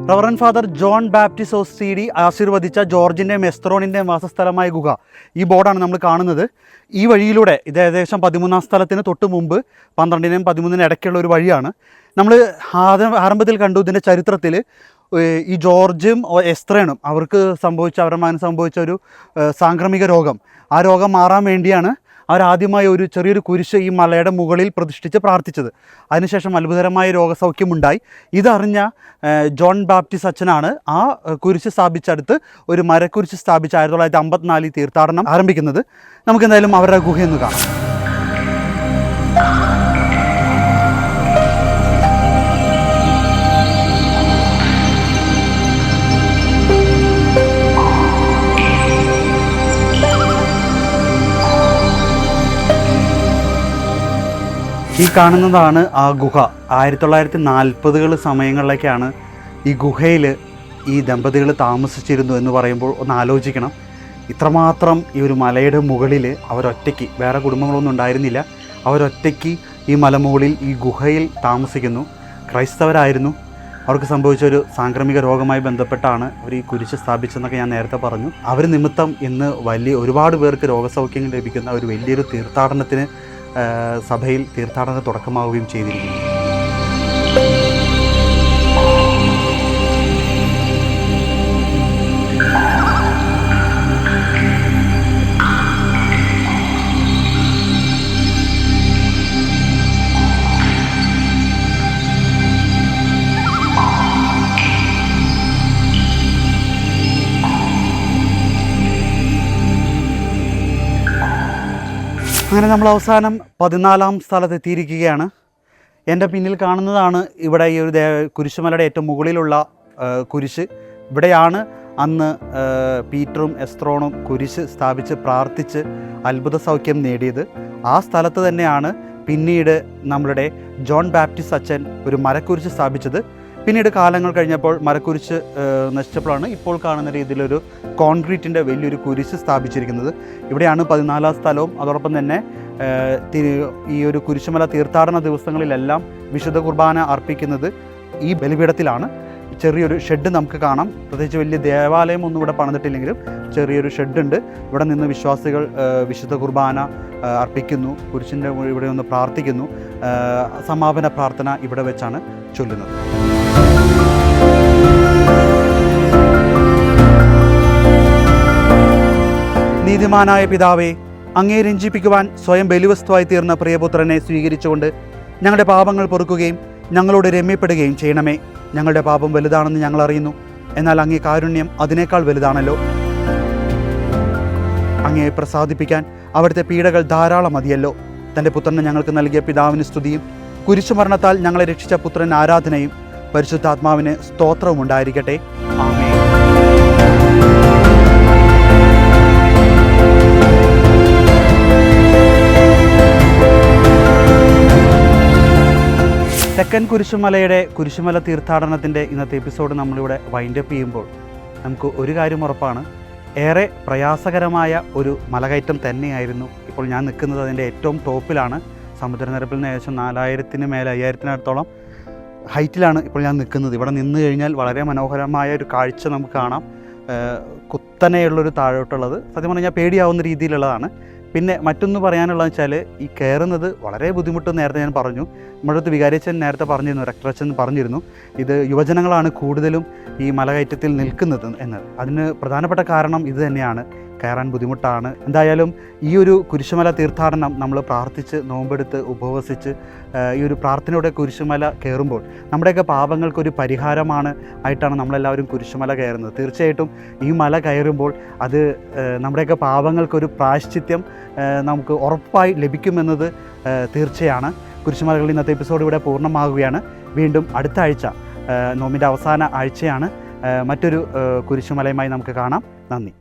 Reverend father John Baptist ഓസ്റ്റിഡി ആശീർവദിച്ച ജോർജിൻ്റെയും എസ്ത്രോണിൻ്റെയും വാസസ്ഥലമായ ഗുഹ, ഈ ബോർഡാണ് നമ്മൾ കാണുന്നത്. ഈ വഴിയിലൂടെ, ഇത് ഏകദേശം 13-ാം സ്ഥലത്തിന് തൊട്ട് മുമ്പ് 12-നും 13-നും ഇടയ്ക്കുള്ള ഒരു വഴിയാണ്. നമ്മൾ ആരംഭത്തിൽ കണ്ടു ഇതിൻ്റെ ചരിത്രത്തിൽ ഈ ജോർജും എസ്ത്രേണും അവരുടെ മകന് സംഭവിച്ച ഒരു സാംക്രമിക രോഗം, ആ രോഗം മാറാൻ വേണ്ടിയാണ് അവരാദ്യമായി ഒരു ചെറിയൊരു കുരിശ് ഈ മലയുടെ മുകളിൽ പ്രതിഷ്ഠിച്ച് പ്രാർത്ഥിച്ചത്. അതിനുശേഷം അത്ഭുതകരമായ രോഗസൗഖ്യമുണ്ടായി. ഇതറിഞ്ഞ ജോൺ ബാപ്റ്റിസ്റ്റ് അച്ഛനാണ് ആ കുരിശ് സ്ഥാപിച്ചടുത്ത് ഒരു മരക്കുരിശ് സ്ഥാപിച്ച് 1954 തീർത്ഥാടനം ആരംഭിക്കുന്നത്. നമുക്കെന്തായാലും അവരുടെ ഗുഹയൊന്ന് കാണാം. ഈ കാണുന്നതാണ് ആ ഗുഹ. 1940 സമയങ്ങളിലേക്കാണ് ഈ ഗുഹയിൽ ഈ ദമ്പതികൾ താമസിച്ചിരുന്നു എന്ന് പറയുമ്പോൾ ഒന്ന് ആലോചിക്കണം. ഇത്രമാത്രം ഈ ഒരു മലയുടെ മുകളിൽ അവരൊറ്റയ്ക്ക്, വേറെ കുടുംബങ്ങളൊന്നും ഉണ്ടായിരുന്നില്ല, അവരൊറ്റയ്ക്ക് ഈ മലമുകളിൽ ഈ ഗുഹയിൽ താമസിക്കുന്നു. ക്രൈസ്തവരായിരുന്നു. അവർക്ക് സംഭവിച്ചൊരു സാംക്രമിക രോഗവുമായി ബന്ധപ്പെട്ടാണ് അവർ ഈ കുരിശ് സ്ഥാപിച്ചെന്നൊക്കെ ഞാൻ നേരത്തെ പറഞ്ഞു. അവർ നിമിത്തം ഇന്ന് ഒരുപാട് പേർക്ക് രോഗസൗഖ്യം ലഭിക്കുന്ന ഒരു വലിയൊരു തീർത്ഥാടനത്തിന് സഭയിൽ തീർത്ഥാടന തുടക്കമാവുകയും ചെയ്തിരിക്കുന്നു. അങ്ങനെ നമ്മൾ അവസാനം 14-ാം സ്ഥലത്തെത്തിയിരിക്കുകയാണ്. എൻ്റെ പിന്നിൽ കാണുന്നതാണ് ഇവിടെ ഈ ഒരു കുരിശുമലയുടെ ഏറ്റവും മുകളിലുള്ള കുരിശ്. ഇവിടെയാണ് അന്ന് പീറ്ററും എസ്ത്രോണും കുരിശ് സ്ഥാപിച്ച് പ്രാർത്ഥിച്ച് അത്ഭുത സൗഖ്യം നേടിയത്. ആ സ്ഥലത്ത് തന്നെയാണ് പിന്നീട് നമ്മളുടെ ജോൺ ബാപ്റ്റിസ്റ്റ് അച്ഛൻ ഒരു മരക്കുരിശ് സ്ഥാപിച്ചത്. പിന്നീട് കാലങ്ങൾ കഴിഞ്ഞപ്പോൾ മരക്കുരിശ് നശിച്ചപ്പോഴാണ് ഇപ്പോൾ കാണുന്ന രീതിയിലൊരു കോൺക്രീറ്റിൻ്റെ വലിയൊരു കുരിശ് സ്ഥാപിച്ചിരിക്കുന്നത്. ഇവിടെയാണ് 14-ാം സ്ഥലവും. അതോടൊപ്പം തന്നെ ഈ ഒരു കുരിശുമല തീർത്ഥാടന ദിവസങ്ങളിലെല്ലാം വിശുദ്ധ കുർബാന അർപ്പിക്കുന്നത് ഈ ബലിപീഠത്തിലാണ്. ചെറിയൊരു ഷെഡ് നമുക്ക് കാണാം. പ്രത്യേകിച്ച് വലിയ ദേവാലയം ഒന്നും ഇവിടെ പണിതിട്ടില്ലെങ്കിലും ചെറിയൊരു ഷെഡുണ്ട്. ഇവിടെ നിന്ന് വിശ്വാസികൾ വിശുദ്ധ കുർബാന അർപ്പിക്കുന്നു, കുരിശിൻ്റെ ഇവിടെ ഒന്ന് പ്രാർത്ഥിക്കുന്നു. സമാപന പ്രാർത്ഥന ഇവിടെ വെച്ചാണ് ചൊല്ലുന്നത്. നീതിമാനായ പിതാവേ, അങ്ങേ രഞ്ജിപ്പിക്കുവാൻ സ്വയം ബലിവസ്തുവായി തീർന്ന പ്രിയപുത്രനെ സ്വീകരിച്ചുകൊണ്ട് ഞങ്ങളുടെ പാപങ്ങൾ പൊറുക്കുകയും ഞങ്ങളോട് രമ്യപ്പെടുകയും ചെയ്യണമേ. ഞങ്ങളുടെ പാപം വലുതാണെന്ന് ഞങ്ങൾ അറിയുന്നു, എന്നാൽ അങ്ങേ കാരുണ്യം അതിനേക്കാൾ വലുതാണല്ലോ. അങ്ങയെ പ്രസാദിപ്പിക്കാൻ അവിടുത്തെ പീഡകൾ ധാരാളം മതിയല്ലോ. തൻ്റെ പുത്രനെ ഞങ്ങൾക്ക് നൽകിയ പിതാവിന് സ്തുതിയും കുരിശുമരണത്താൽ ഞങ്ങളെ രക്ഷിച്ച പുത്രൻ ആരാധനയും പരിശുദ്ധാത്മാവിന് സ്തോത്രവും ഉണ്ടായിരിക്കട്ടെ. ആമേൻ. തെക്കൻ കുരിശുമല തീർത്ഥാടനത്തിൻ്റെ ഇന്നത്തെ എപ്പിസോഡ് നമ്മളിവിടെ വൈൻഡപ്പ് ചെയ്യുമ്പോൾ നമുക്ക് ഒരു കാര്യം ഉറപ്പാണ്. ഏറെ പ്രയാസകരമായ ഒരു മലകയറ്റം തന്നെയായിരുന്നു. ഇപ്പോൾ ഞാൻ നിൽക്കുന്നത് അതിൻ്റെ ഏറ്റവും ടോപ്പിലാണ്. സമുദ്രനിരപ്പിൽ നിന്ന് ഏകദേശം 4000-ന് മേലെ 5000-നടുത്തോളം ഹൈറ്റിലാണ് ഇപ്പോൾ ഞാൻ നിൽക്കുന്നത്. ഇവിടെ നിന്ന് കഴിഞ്ഞാൽ വളരെ മനോഹരമായ ഒരു കാഴ്ച നമുക്ക് കാണാം. കുത്തനെയുള്ളൊരു താഴോട്ടുള്ളത് സത്യം പറഞ്ഞാൽ പേടിയാവുന്ന രീതിയിലുള്ളതാണ്. പിന്നെ മറ്റൊന്ന് പറയാനുള്ളതെന്ന് വെച്ചാൽ ഈ കയറുന്നത് വളരെ ബുദ്ധിമുട്ടെന്ന് നേരത്തെ ഞാൻ പറഞ്ഞു. നമ്മുടെ അടുത്ത് വികാരിയച്ഛൻ നേരത്തെ പറഞ്ഞിരുന്നു, റെക്ടറച്ഛൻ പറഞ്ഞിരുന്നു, ഇത് യുവജനങ്ങളാണ് കൂടുതലും ഈ മലകയറ്റത്തിൽ നിൽക്കുന്നത് എന്ന്. അതിന് പ്രധാനപ്പെട്ട കാരണം ഇത് തന്നെയാണ്, കയറാൻ ബുദ്ധിമുട്ടാണ്. എന്തായാലും ഈ ഒരു കുരിശുമല തീർത്ഥാടനം നമ്മൾ പ്രാർത്ഥിച്ച് നോമ്പെടുത്ത് ഉപവസിച്ച് ഈ ഒരു പ്രാർത്ഥനയുടെ കുരിശുമല കയറുമ്പോൾ നമ്മുടെയൊക്കെ പാപങ്ങൾക്കൊരു പരിഹാരമാണ് ആയിട്ടാണ് നമ്മളെല്ലാവരും കുരിശുമല കയറുന്നത്. തീർച്ചയായിട്ടും ഈ മല കയറുമ്പോൾ അത് നമ്മുടെയൊക്കെ പാപങ്ങൾക്കൊരു പ്രായശ്ചിത്യം നമുക്ക് ഉറപ്പായി ലഭിക്കുമെന്നത് തീർച്ചയാണ്. കുരിശുമലകളിൽ ഇന്നത്തെ എപ്പിസോഡ് ഇവിടെ പൂർണ്ണമാകുകയാണ്. വീണ്ടും അടുത്ത ആഴ്ച നോമ്പിൻ്റെ അവസാന ആഴ്ചയാണ്. മറ്റൊരു കുരിശുമലയുമായി നമുക്ക് കാണാം. നന്ദി.